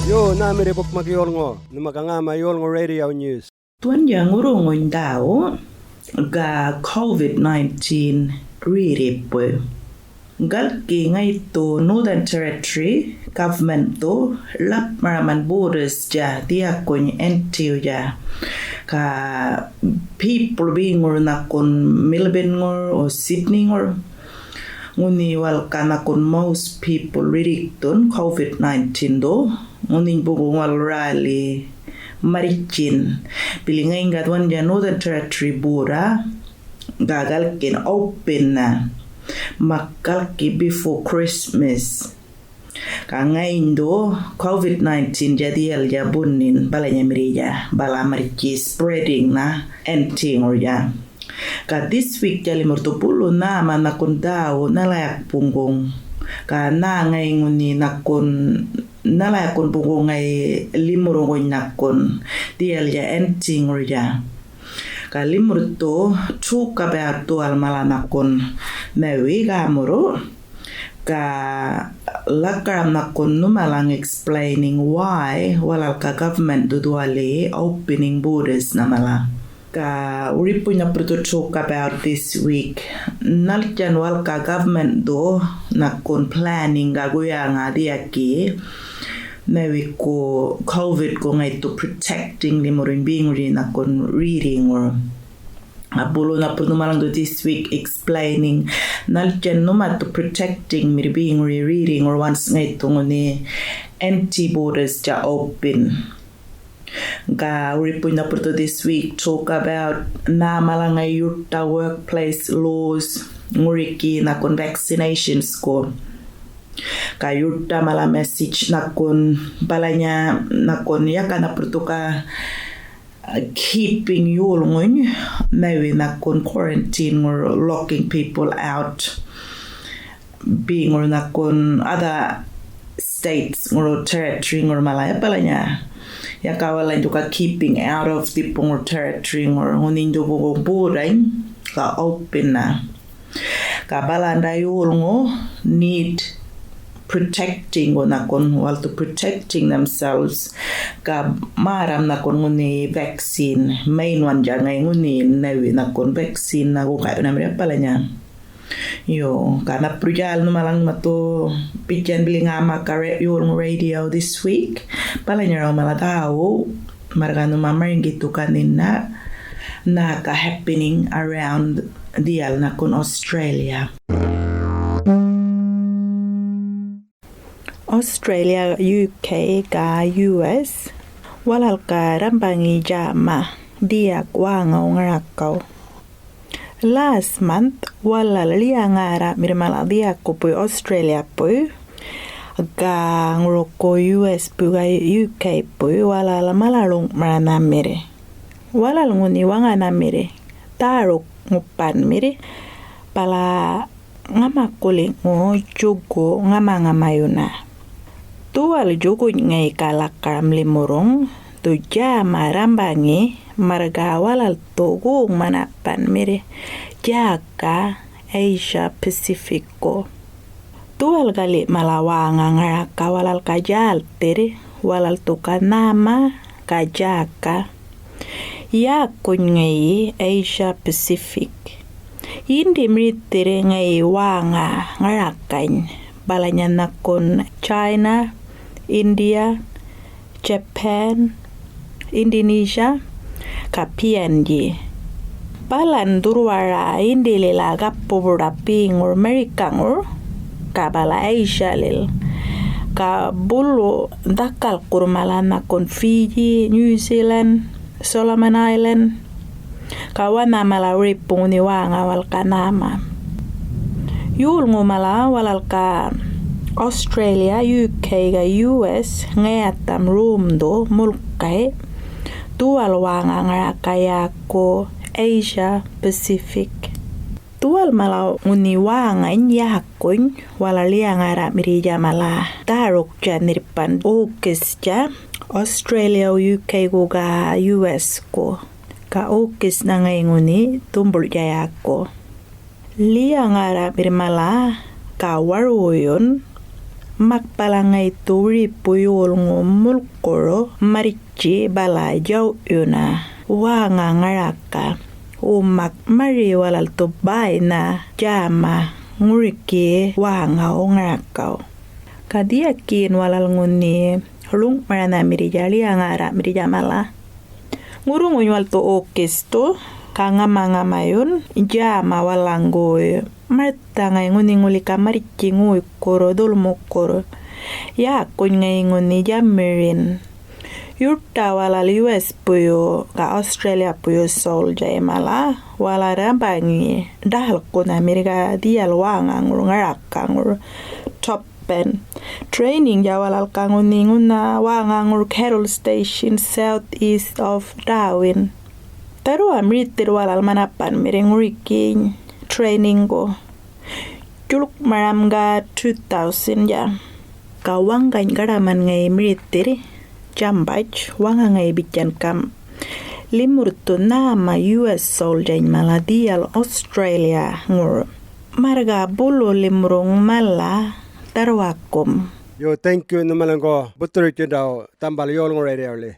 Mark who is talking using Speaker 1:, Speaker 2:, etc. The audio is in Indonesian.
Speaker 1: Yo nami repok mag Yolngu, numakangama Yolngu Radio News.
Speaker 2: Tuan yang urungon daw ga COVID-19 riripo. Galki ngay to Northern Territory government to lap maraman borders ja dia kon NTO ja ka people being or na kon Melbourne or Sydney or nguni wal kana kon most people ririkton COVID-19 do ngunin bugo wal rally marichin pilingay ngatwan ja Northern Territory bora gagal kin open na makalki before Christmas ka ngayon do COVID-19 jadi al jabunin balanya mirija bala marichi spreading na ending or ja ka this week jali mortupulo na manakon daw nalayak punggong ka na ngayon ni nakon nalayak kun punggong ngay limurong nakon dial ja ending or ja kalimur to chuka beatu al malanakon mewi gamuro ka lakam nakon numalang explaining why walal ka government duduali opening borders namala ka uri punya pertu chuka about this week naljan wal ka government do nakon planning gaguya ngadiaki mewi ko COVID ko ngay to protecting limurin being rin nakon reading or apulo na po numalang do this week explaining naljan numat to protecting mir being reading or once ngay to nguni empty borders ja open ka uri po na po to this week talk about na malangay yurta workplace laws nguriki nakon vaccinations ko kayurta mala message nakon balanya nakon yaka na pertuka keeping Yolngu maybe nakon quarantine or locking people out being or nakon other states or territory or malaya balanya yaka wala juga keeping out of the pong territory or hunindo bugo buray ka open na ka balanda Yolngu need protecting o nakon while to protecting themselves ka maram nakon nguni vaccine main one ja ngay nguni nawi nakon vaccine na ko kayo namre pala niya yo kana prujal no malang mato pijan bilingama ka Yolngu Radio this week pala niya raw malatao margano mamaring gitu kanina na ka happening around dial nakon Australia Australia, UK, ka US, walal ka rambangi jama dia kwanga ngarakaw. Last month, walal liya ngara mirmala dia ko po Australia po, ka nguroko US po ka UK po, walal malalong maranamire. Walal nguni wanga namire, tarok ngupan mire, pala ngamakuling ngo jugo ngamamayuna. Tuwal jugo ngay kalakam limurong tu jama rambangi marga walal tugong manapan mire jaka Asia Pacifico. Tuwal gali malawanga ngaraka walal kajal tiri walal tuka nama kajaka yakun ngay Asia Pacific. Hindi mritiri ngay wanga ngarakan balanya nakon China, India, Japan, Indonesia, ka PNG. Balan durwara hindi lila kapubura pingur Amerikangur, ka bala Asia lil. Ka bulu dakal kurmalan nakon Fiji, New Zealand, Solomon Island, ka wana mala ripung ni wanga wal kanama. Yolngu mala walal ka Australia, UK, ga US, ngayatam room do mulkay, tuwal wanga ngarakaya ko Asia Pacific. Tuwal mala uniwangan yakon walaliya ngara mirija mala tarok dyan nirpan ukis dyan Australia, UK ko ga US ko. Ka ukis na ngayon ni tumbol jaya ko. Liya ngara mirmala kawaruyon Makpalangai turi puyolngu mulkoro marichi bala jau yuna wanga ngaraka. Umak mari walal to baina jama nguriki wanga ngarakaw. Kadiakin walal nguni lung marana mirijali angara mirijamala. Ngurungu wal to okesto kanga manga mayun jama walanggoy. Marta ngay nguni nguli kamarichi nguy koro dulmo koro. Ya kun ngay nguni jamirin. Yurta walal US puyo ka Australia puyo sol jay mala wala rambangi dahal kun Amerika dial wanga ngur ngaraka ngur top pen. Training ya walal ka nguni nguna wanga ngur Carroll Station southeast of Darwin. Taru amritir walal manapan miring nguriking training go. Juluk maramga 2000 ya. Kawang kain garaman ngay mritir jambaj wanga ngay bijan kam. Limur tu nama US soldier maladial Australia ngur. Marga bulu limurung mala tarwakum.
Speaker 1: Yo, thank you numalango. Butur daw tambal Yolngu Radio le.